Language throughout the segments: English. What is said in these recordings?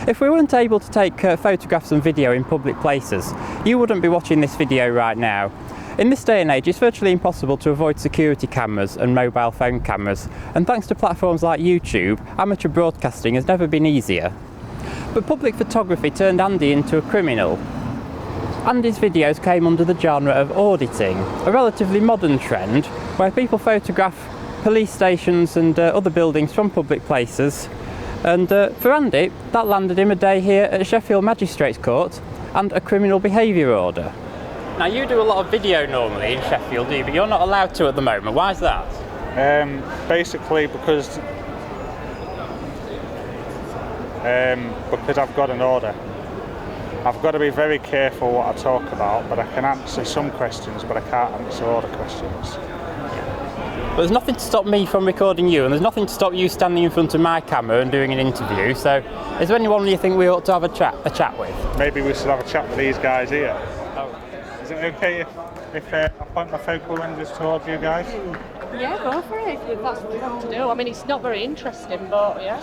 If we weren't able to take photographs and video in public places, you wouldn't be watching this video right now. In this day and age, it's virtually impossible to avoid security cameras and mobile phone cameras, and thanks to platforms like YouTube, amateur broadcasting has never been easier. But public photography turned Andy into a criminal. Andy's videos came under the genre of auditing, a relatively modern trend where people photograph police stations and other buildings from public places. And for Andy, that landed him a day here at Sheffield Magistrates Court and a Criminal Behaviour Order. Now, you do a lot of video normally in Sheffield, do you? But you're not allowed to at the moment. Why is that? Basically because I've got an order. I've got to be very careful what I talk about, but I can answer some questions, but I can't answer all the questions. But there's nothing to stop me from recording you, and there's nothing to stop you standing in front of my camera and doing an interview. So, is there anyone you think we ought to have a chat with? Maybe we should have a chat with these guys here. Oh. Is it okay if I point my focal lenses towards you guys? Yeah, go for it, if that's what you want to do. I mean, it's not very interesting, but yeah.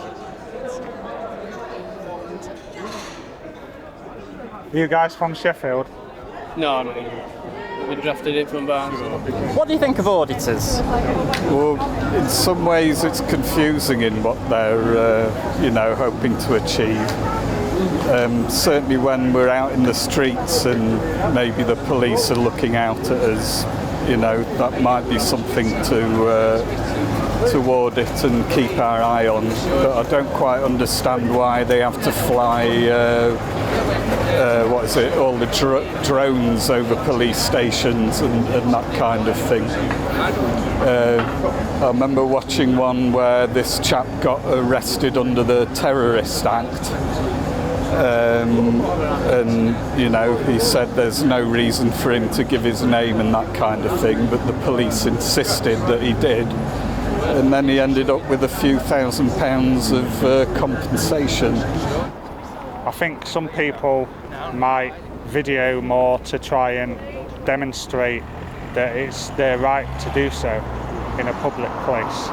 Are you guys from Sheffield? No. We drafted it from Barnes. What do you think of auditors? Well, in some ways it's confusing in what they're, hoping to achieve. Certainly when we're out in the streets and maybe the police are looking out at us, that might be something to audit and keep our eye on. But I don't quite understand why they have to fly all the drones over police stations and that kind of thing. I remember watching one where this chap got arrested under the Terrorist Act. He said there's no reason for him to give his name and that kind of thing, but the police insisted that he did. And then he ended up with a few £1,000s of compensation. I think some people might video more to try and demonstrate that it's their right to do so in a public place.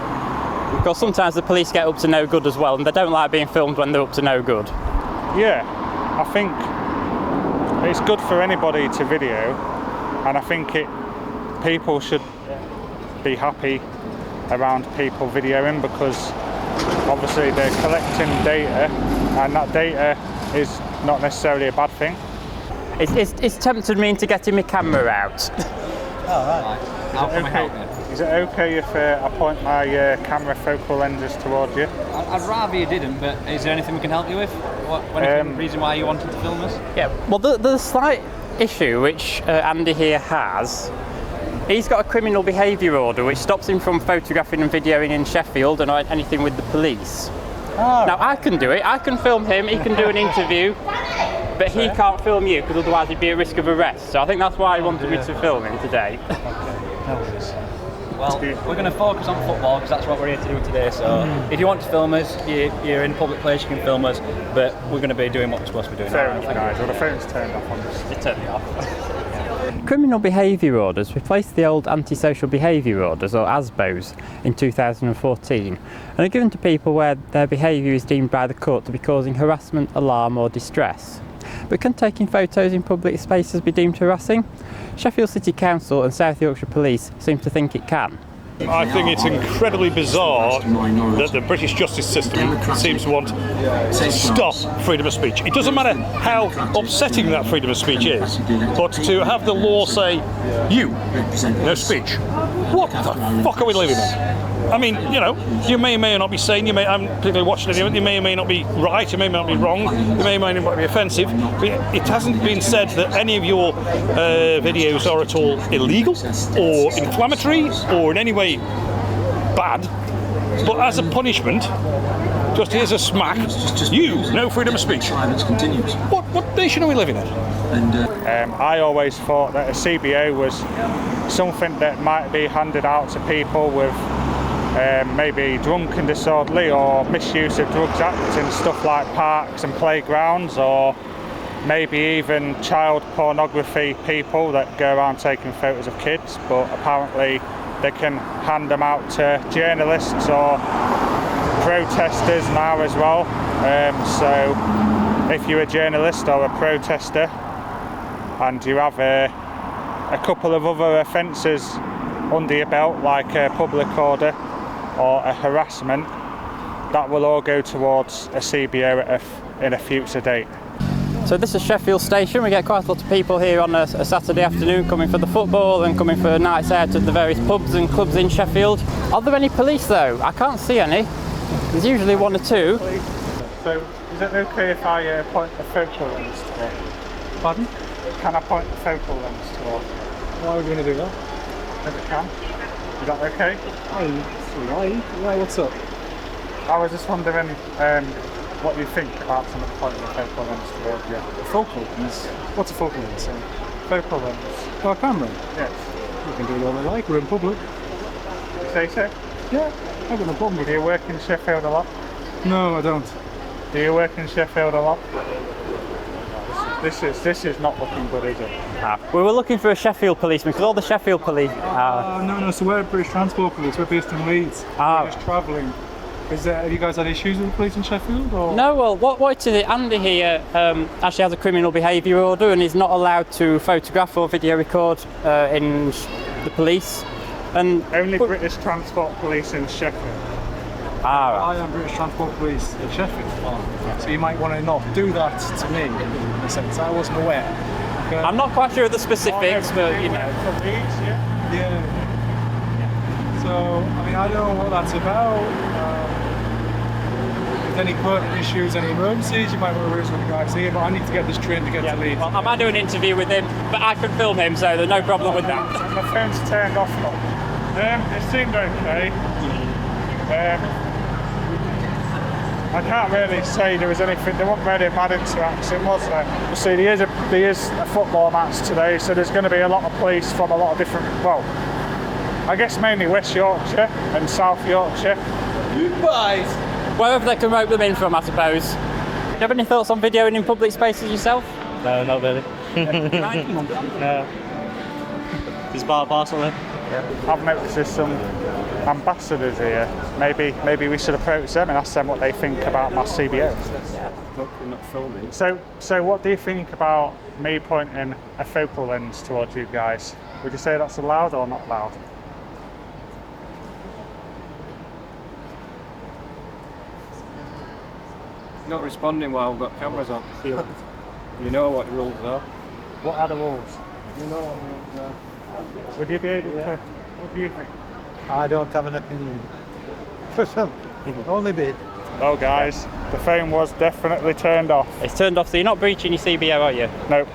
Because sometimes the police get up to no good as well, and they don't like being filmed when they're up to no good. Yeah, I think it's good for anybody to video, and I think people should be happy around people videoing, because obviously they're collecting data, and that data is not necessarily a bad thing. It's tempted me into getting my camera out. Oh, right. Is it okay if I point my camera focal lenses towards you? I'd rather you didn't, but is there anything we can help you with? Reason why you wanted to film us? Yeah, well, the slight issue which Andy here has, he's got a Criminal Behaviour Order which stops him from photographing and videoing in Sheffield and anything with the police. Oh. Now, I can do it. I can film him, he can do an interview, but he can't film you because otherwise he'd be at risk of arrest. So I think that's why he wanted me to film him today. Well, we're going to focus on football because that's what we're here to do today. So if you want to film us, you're in a public place, you can film us, but we're going to be doing what we're supposed to be doing. Fair enough, guys. Well, the phone's turned off on this. Just turn it off. Criminal Behaviour Orders replaced the old Antisocial Behaviour Orders, or ASBOs, in 2014, and are given to people where their behaviour is deemed by the court to be causing harassment, alarm or distress. But can taking photos in public spaces be deemed harassing? Sheffield City Council and South Yorkshire Police seem to think it can. I think it's incredibly bizarre that the British justice system seems to want to stop freedom of speech. It doesn't matter how upsetting that freedom of speech is, but to have the law say, you, no speech. What the fuck are we living in? I mean, you may or may not be sane, I haven't particularly watched it, you may or may not be right, you may or may not be wrong, you may or may not be offensive, but it hasn't been said that any of your videos are at all illegal, or inflammatory, or in any way bad, but as a punishment, just here's a smack, no freedom of speech. What nation are we living in? I always thought that a CBO was something that might be handed out to people with maybe drunk and disorderly or misuse of drugs act in stuff like parks and playgrounds, or maybe even child pornography people that go around taking photos of kids, but apparently they can hand them out to journalists or protesters now as well. So if you're a journalist or a protester and you have a couple of other offences under your belt, like a public order or a harassment, that will all go towards a CBO in a future date. So this is Sheffield Station. We get quite a lot of people here on a Saturday afternoon coming for the football and coming for nights out at the various pubs and clubs in Sheffield. Are there any police though? I can't see any. There's usually one or two. So is it okay if I point the focal lens toward? Pardon? Can I point the focal lens toward? Why would you want to do that? If I can. Is that okay? Why? What's up? I was just wondering what you think about someone pointing the focal lens towards you. A focal lens? What's a focal lens? Focal lens. Oh, a camera? Yes. You can do it all they like, we're in public. You say so? Yeah, I've got no problem with Do it. you work in Sheffield a lot? No, I don't. Do you work in Sheffield a lot? This is not looking good, is it? We were looking for a Sheffield policeman because all the Sheffield police. No, so we're British Transport Police, we're based in Leeds. We're just travelling. Have you guys had issues with the police in Sheffield? Or? No, well, what is it? Andy here actually has a criminal behaviour order and is not allowed to photograph or video record in the police. And Only British Transport Police in Sheffield. I am British Transport Police in Sheffield. So you might want to not do that to me, in a sense. I wasn't aware. Okay? I'm not quite sure of the specifics, but you know. Yeah. So, I mean, I don't know what that's about. If any pertinent issues, any emergencies, you might want to raise with the guys here, but I need to get this train to get to Leeds. Well, I might do an interview with him, but I can film him, so there's no problem with that. My phone's turned off now. It seemed okay. I can't really say there was anything, there wasn't really a bad interaction, was there? You see, there is a football match today, so there's going to be a lot of police from a lot of different, well, I guess mainly West Yorkshire and South Yorkshire. Goodbye! Wherever they can rope them in from, I suppose. Do you have any thoughts on videoing in public spaces yourself? No, not really. No. Is bar parcel there? I've noticed there's some ambassadors here. Maybe we should approach them and ask them what they think about my CBO. We're not filming. So what do you think about me pointing a focal lens towards you guys? Would you say that's allowed or not allowed? Not responding while we've got cameras on. You know what the rules are. What are the rules? You know what the rules are. Would you be able to? What do you think? I don't have an opinion. For some, only bit. Oh guys, the phone was definitely turned off. It's turned off, so you're not breaching your CBO, are you? No.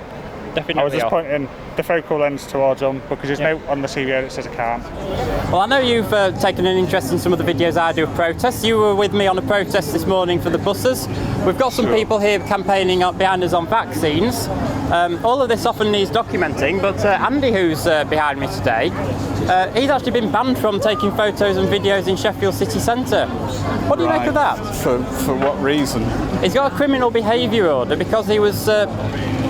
Definitely I was just off. pointing the focal lens towards them because there's no on the CBO that says I can't. Well, I know you've taken an interest in some of the videos I do of protests. You were with me on a protest this morning for the buses. We've got some people here campaigning up behind us on vaccines. All of this often needs documenting, but Andy, who's behind me today, he's actually been banned from taking photos and videos in Sheffield City Centre. What do you make of that? For what reason? He's got a criminal behaviour order because he was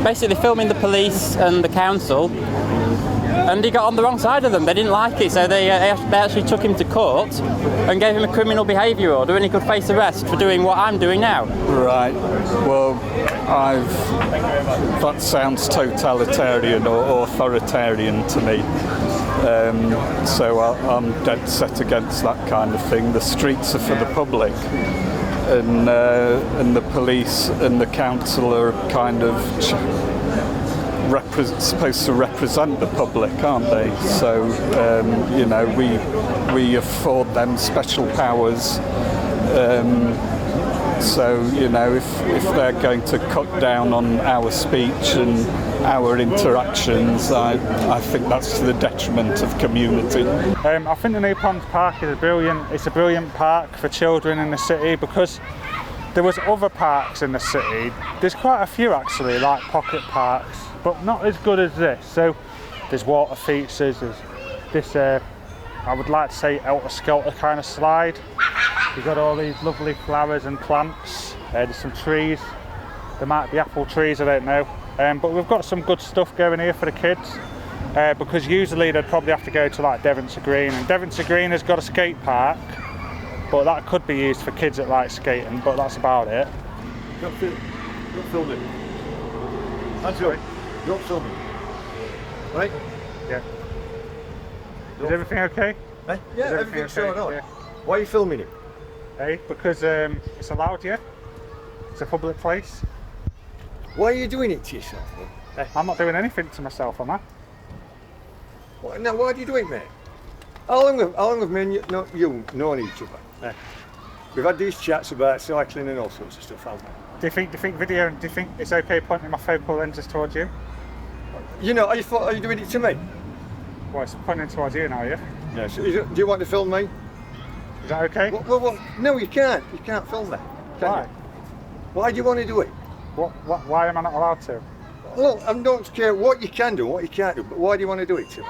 basically filming the police and the council, and he got on the wrong side of them. They didn't like it, so they actually took him to court and gave him a criminal behaviour order, and he could face arrest for doing what I'm doing now. Right. Well, that sounds totalitarian or authoritarian to me. So I'm dead set against that kind of thing. The streets are for the public, and the police and the council are kind of supposed to represent the public, aren't they? So you know, we afford them special powers. So you know, if they're going to cut down on our speech and our interactions, I think that's to the detriment of community. I think the New Ponds Park is a brilliant park for children in the city, because there was other parks in the city. There's quite a few actually, like pocket parks, but not as good as this. So there's water features, there's this I would like to say helter-skelter kind of slide. You've got all these lovely flowers and plants. There's some trees. There might be apple trees, I don't know. But we've got some good stuff going here for the kids, because usually they'd probably have to go to like Devonshire Green, and Devonshire Green has got a skate park, but that could be used for kids that like skating, but that's about it. Don't film it. Hands up. Don't film it. Right? Yeah. Is everything okay? Eh? Yeah, everything's okay? going on. Yeah. Why are you filming it? Hey, because it's allowed, yeah? It's a public place. Why are you doing it to yourself? Hey, I'm not doing anything to myself, am I? Now, why do you do it, mate? How long have me and you known each other? Yeah. We've had these chats about cycling and all sorts of stuff, haven't we? Do you think it's okay pointing my focal lenses towards you? You know, are you doing it to me? Well, it's pointing towards you now, yeah? Yeah. So do you want to film me? Is that okay? Well, no, you can't. You can't film that. Why? Why do you want to do it? Why am I not allowed to? Look, I don't care what you can do, what you can't do, but why do you want to do it to me?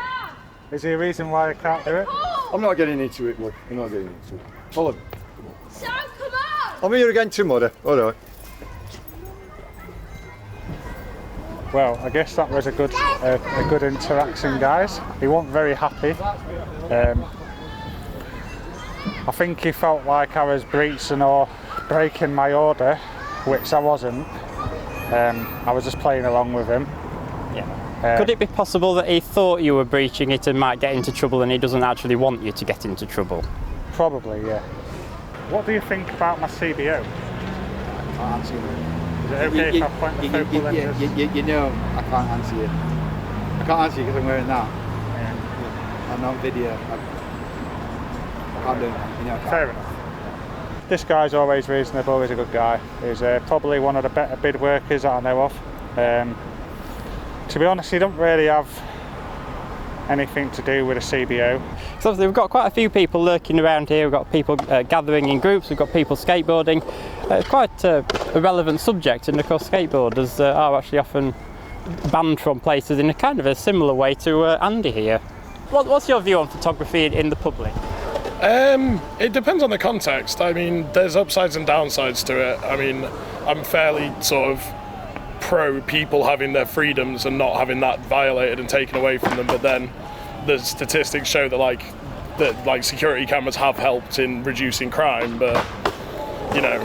Is there a reason why I can't do it? I'm not getting into it, look. I'm not getting into it. Follow me. Sam, come on! I'm here again tomorrow. All right. Well, I guess that was a good interaction, guys. He wasn't very happy. I think he felt like I was breaching or breaking my order, which I wasn't. I was just playing along with him. Yeah. Could it be possible that he thought you were breaching it and might get into trouble, and he doesn't actually want you to get into trouble? Probably, yeah. What do you think about my CBO? I'll answer you. Is it okay if I point the focal lenses? You know I can't answer you. I can't answer you because I'm wearing that. Yeah. I'm on video. I can't do it. You know, I can't. Fair enough. This guy's always reasonable, he's a good guy. He's probably one of the better bid workers that I know of. To be honest, he don't really have anything to do with a CBO. So we've got quite a few people lurking around here. We've got people gathering in groups, we've got people skateboarding. Quite a relevant subject, and of course skateboarders are actually often banned from places in a kind of a similar way to Andy here. What's your view on photography in the public? It depends on the context. I mean, there's upsides and downsides to it. I mean, I'm fairly sort of pro people having their freedoms and not having that violated and taken away from them, but then the statistics show that security cameras have helped in reducing crime, but you know,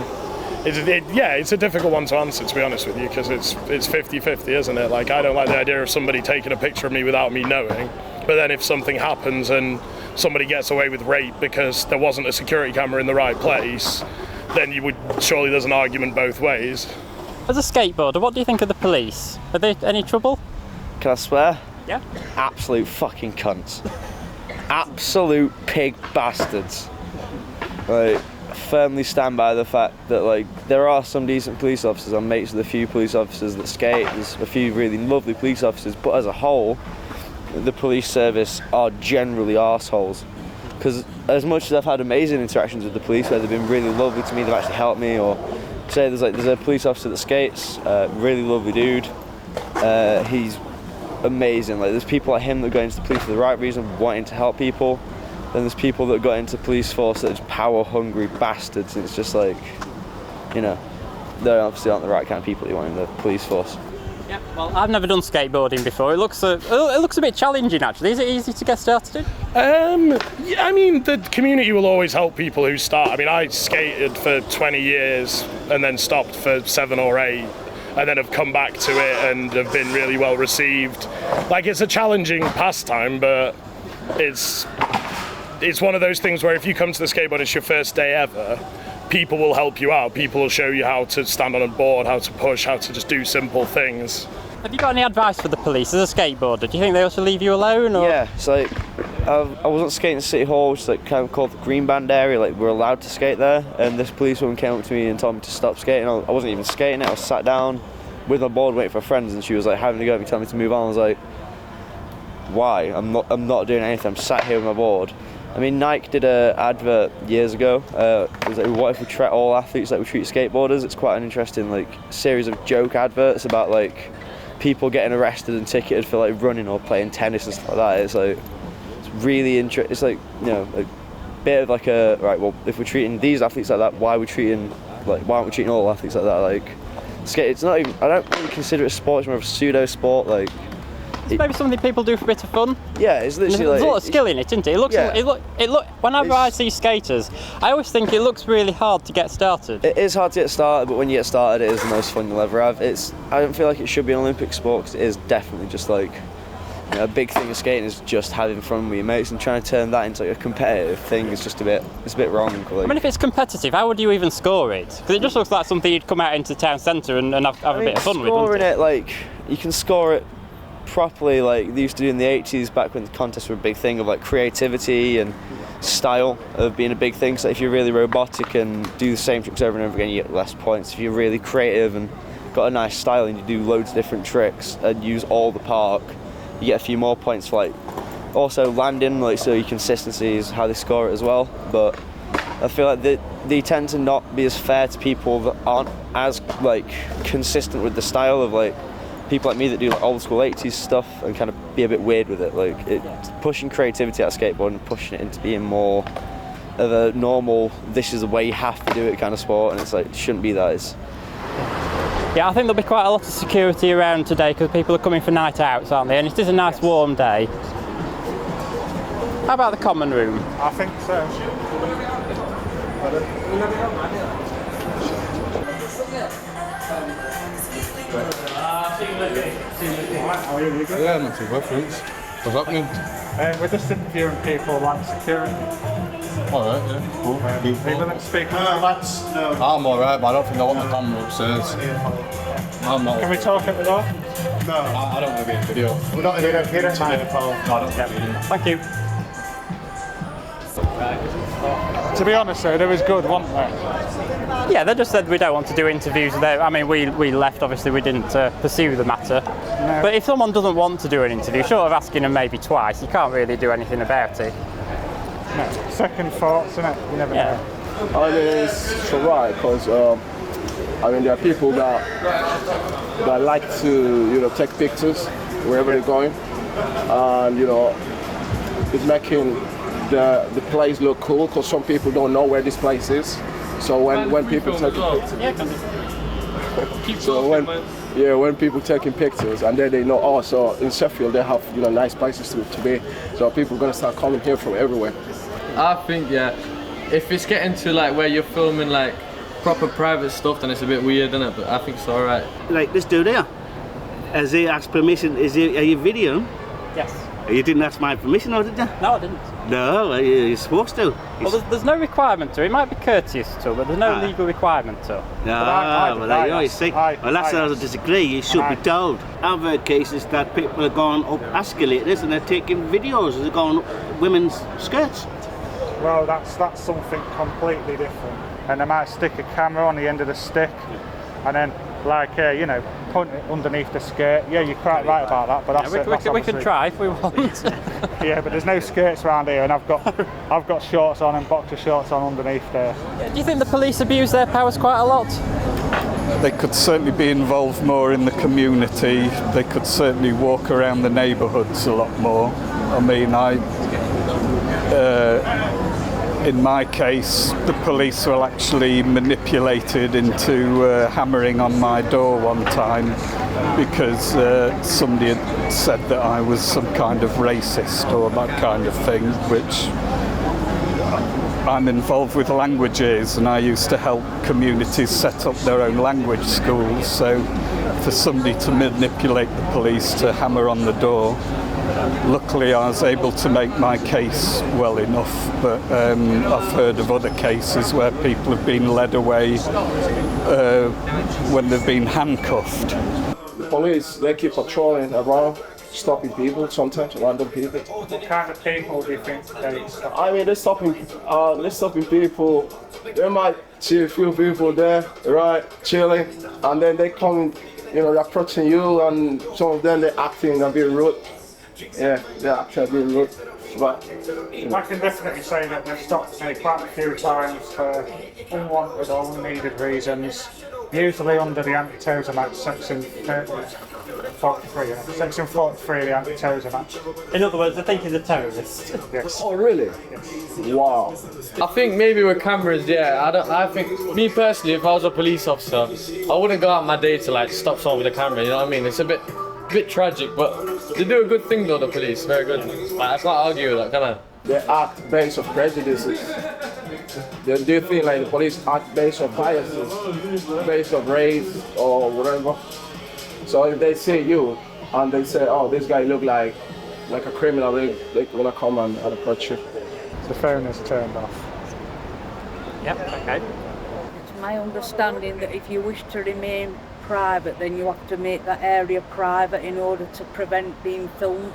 it's a difficult one to answer, to be honest with you, because it's 50-50, isn't it? Like, I don't like the idea of somebody taking a picture of me without me knowing, but then if something happens and somebody gets away with rape because there wasn't a security camera in the right place, then surely there's an argument both ways. As a skateboarder, what do you think of the police? Are they any trouble? Can I swear? Yeah. Absolute fucking cunts. Absolute pig bastards. Like, I firmly stand by the fact that, like, there are some decent police officers. I'm mates with a few police officers that skate. There's a few really lovely police officers, but as a whole, the police service are generally arseholes. Because as much as I've had amazing interactions with the police, where they've been really lovely to me, they've actually helped me, or say there's a police officer that skates, really lovely dude. He's amazing. Like, there's people like him that go into the police for the right reason, wanting to help people. Then there's people that got into police force that are just power-hungry bastards, and it's just like, you know, they obviously aren't the right kind of people you want in the police force. Yeah. Well, I've never done skateboarding before. It looks a bit challenging, actually. Is it easy to get started in? Yeah, I mean, the community will always help people who start. I mean, I skated for 20 years and then stopped for 7 or 8, and then have come back to it and have been really well received. Like, it's a challenging pastime, but it's one of those things where if you come to the skateboard, it's your first day ever, people will help you out. People will show you how to stand on a board, how to push, how to just do simple things. Have you got any advice for the police as a skateboarder? Do you think they ought to leave you alone? Or? Yeah, it's like, I wasn't skating at City Hall, which is like kind of called the Green Band area. Like, we're allowed to skate there, and this policewoman came up to me and told me to stop skating. I wasn't even skating it. I was sat down with my board waiting for friends, and she was like having to go at me, telling me to move on. I was like, why? I'm not doing anything. I'm sat here with my board. I mean, Nike did an advert years ago. It was like, what if we treat all athletes like we treat skateboarders? It's quite an interesting like series of joke adverts about like people getting arrested and ticketed for like running or playing tennis and stuff like that. It's like, it's really interesting. It's like, you know, a bit of like a, right, well, if we're treating these athletes like that, why aren't we treating all athletes like that? Like, skate, it's not even, I don't really consider it a sport. It's more of a pseudo sport. Like, maybe something people do for a bit of fun. Yeah, it's literally There's like, a lot of skill in it, isn't it? It looks, Yeah. it look. Whenever I see skaters, I always think it looks really hard to get started. it is hard to get started, but when you get started, it is the most fun you'll ever have. I don't feel like it should be an Olympic sport, because it is definitely just like, you know, a big thing of skating is just having fun with your mates, and trying to turn that into like a competitive thing is just a bit wrong. Like, I mean, if it's competitive, how would you even score it? Because it just looks like something you'd come out into the town centre and have a bit of fun with, doesn't scoring it? it, like, you can score it properly like they used to do in the 80s, back when the contests were a big thing, of like creativity and style of being a big thing. So if you're really robotic and do the same tricks over and over again, you get less points. If you're really creative and got a nice style and you do loads of different tricks and use all the park, you get a few more points for like also landing, like, so your consistency is how they score it as well. But I feel like they tend to not be as fair to people that aren't as like consistent with the style, of like people like me that do like old school 80s stuff and kind of be a bit weird with it. Like, it's pushing creativity out of skateboarding and pushing it into being more of a normal, this is the way you have to do it kind of sport, and it's like, it shouldn't be that. Yeah, I think there'll be quite a lot of security around today because people are coming for night outs, aren't they? And it is a nice warm day. How about the common room? I think so. Yeah, not too bad, thanks. What's happening? We're just interviewing people like security. Alright, yeah, cool. Are you willing to speak on that? No. I'm alright, but I don't think I want the camera upstairs. I'm not. Can we talk at the door? No. I don't want to be in video. We're not in a video. No, I don't want to be in. Thank you. To be honest though, they was good, weren't they? Yeah, they just said we don't want to do interviews there. I mean, we left, obviously we didn't pursue the matter. No. But if someone doesn't want to do an interview, short of asking them maybe twice, you can't really do anything about it. No. Second thoughts, innit? You never know. I mean, it's alright, because I mean, there are people that like to, you know, take pictures wherever they're going, and you know, it's making the place look cool, because some people don't know where this place is. So when people taking pictures, when people taking pictures, and then they know, oh, so in Sheffield they have, you know, nice places to be. So people are gonna start coming here from everywhere. I think, yeah, if it's getting to like where you're filming like proper private stuff, then it's a bit weird, isn't it? But I think it's all right. Like this dude here, has he asked permission? Are you videoing? Yes. You didn't ask my permission, or did you? No, I didn't. No, you're supposed to. Well, there's no requirement to. It might be courteous to, but there's no legal requirement to. Well, there you go, you see. Well, that's how I disagree. You should be told. I've heard cases that people are going up escalators and they're taking videos. They're going up women's skirts. Well, that's something completely different. And they might stick a camera on the end of the stick, and then, like, you know, point it underneath the skirt. Yeah, you're quite right about that. But that's we could try if we want. Yeah, but there's no skirts around here, and I've got shorts on and boxer shorts on underneath there. Do you think the police abuse their powers quite a lot? They could certainly be involved more in the community. They could certainly walk around the neighbourhoods a lot more. I mean, in my case, the police were actually manipulated into hammering on my door one time because somebody had said that I was some kind of racist or that kind of thing, which I'm involved with languages, and I used to help communities set up their own language schools. So for somebody to manipulate the police to hammer on the door, luckily I was able to make my case well enough, but I've heard of other cases where people have been led away when they've been handcuffed. The police, they keep patrolling around, stopping people, sometimes random people. What kind of people do you think they stop? I mean, they're stopping people. They might see a few people there, right, chilling, and then they come, you know, they're approaching you, and some of them they're acting a bit rude. Yeah, they're acting a bit rude. But I can definitely say that they've stopped me quite a few times for unwanted or unneeded reasons, usually under the Anti-Terrorism Act, section 43. Section 43 of the Anti-Terrorism Act. In other words, I think he's a terrorist. Yes. Oh, really? Yes. Wow. I think maybe with cameras, yeah. I think, me personally, if I was a police officer, I wouldn't go out my day to like stop someone with a camera. You know what I mean? It's a bit tragic, but They do a good thing though, the police, very good. Like, I can't argue with that, can I? They act based on prejudices. Do you think like the police act based on biases, based on race or whatever? So if they see you and they say, oh, this guy look like a criminal, they wanna come and approach you. The phone is turned off. Yep, okay. It's my understanding that if you wish to remain private, then you have to make that area private in order to prevent being filmed,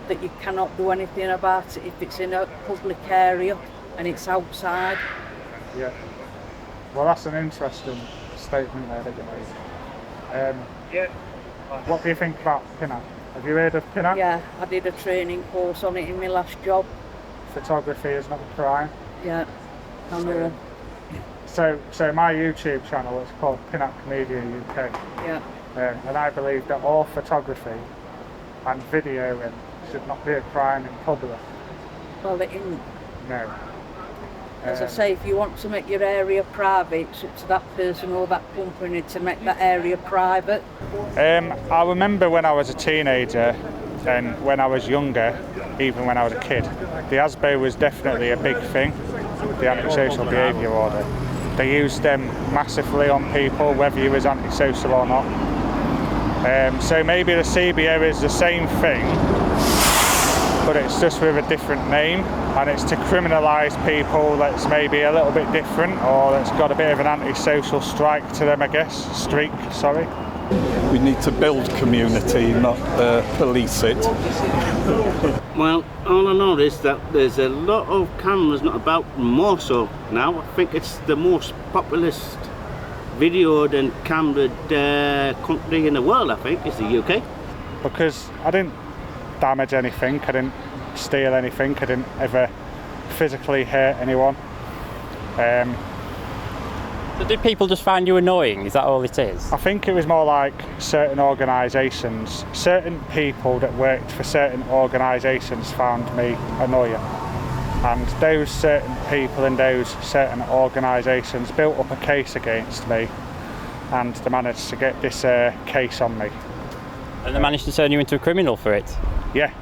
that you cannot do anything about it if it's in a public area and it's outside. Yeah. Well, that's an interesting statement there that you made. What do you think about PINAC? Have you heard of PINAC? Yeah, I did a training course on it in my last job. Photography is not a crime. Yeah, I know. So my YouTube channel is called PINAC Media UK. Yeah. And I believe that all photography and videoing should not be a crime in public. Well, it isn't. No. As I say, if you want to make your area private, it's up to that person or that company to make that area private. I remember when I was a teenager and when I was younger, even when I was a kid, the ASBO was definitely a big thing, the Antisocial Behaviour Order. They used them massively on people, whether you was antisocial or not. So maybe the CBO is the same thing, but it's just with a different name, and it's to criminalise people that's maybe a little bit different or that's got a bit of an antisocial streak to them, I guess. Streak, sorry. We need to build community, not police it. Well, all I know is that there's a lot of cameras not about, more so now. I think it's the most populous videoed and cameraed country in the world, I think, is the UK. Because I didn't damage anything, I didn't steal anything, I didn't ever physically hurt anyone. So did people just find you annoying? Is that all it is? I think it was more like certain organisations, certain people that worked for certain organisations found me annoying. And those certain people in those certain organisations built up a case against me, and they managed to get this case on me. And they managed to turn you into a criminal for it? Yeah.